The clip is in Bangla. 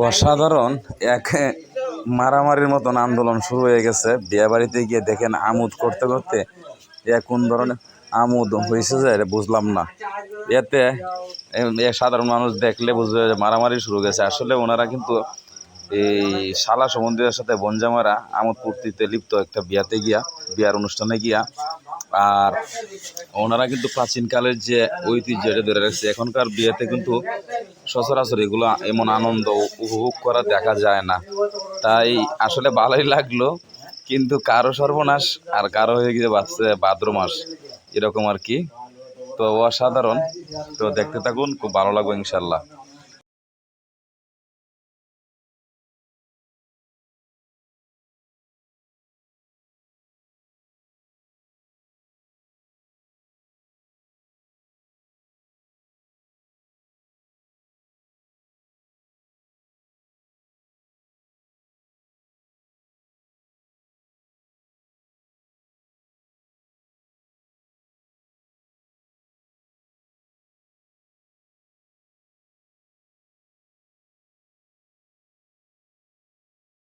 অসাধারণ এক মারামারির মতন আন্দোলন শুরু হয়ে গেছে। বিয়ে বাড়িতে গিয়ে দেখেন আমোদ করতে করতে কোন ধরনের আমোদ হয়েছে যে এটা বুঝলাম না। এতে সাধারণ মানুষ দেখলে বুঝবে যে মারামারি শুরু গেছে। আসলে ওনারা কিন্তু এই শালা সম্বন্ধীদের সাথে বনজামারা আমোদ ফুর্তিতে লিপ্ত একটা বিয়াতে গিয়া, বিয়ার অনুষ্ঠানে গিয়া। আর ওনারা কিন্তু প্রাচীনকালের যে ঐতিহ্য এটা ধরে রাখছে। এখনকার বিয়েতে কিন্তু সচরাচর এগুলো এমন আনন্দ উপভোগ করা দেখা যায় না। তাই আসলে ভালোই লাগলো, কিন্তু কারো সর্বনাশ আর কারো হয়ে গিয়ে বাঁচছে ভাদ্র মাস এরকম আর কি। তো অসাধারণ। তো দেখতে থাকুন, খুব ভালো লাগবে ইনশাল্লাহ।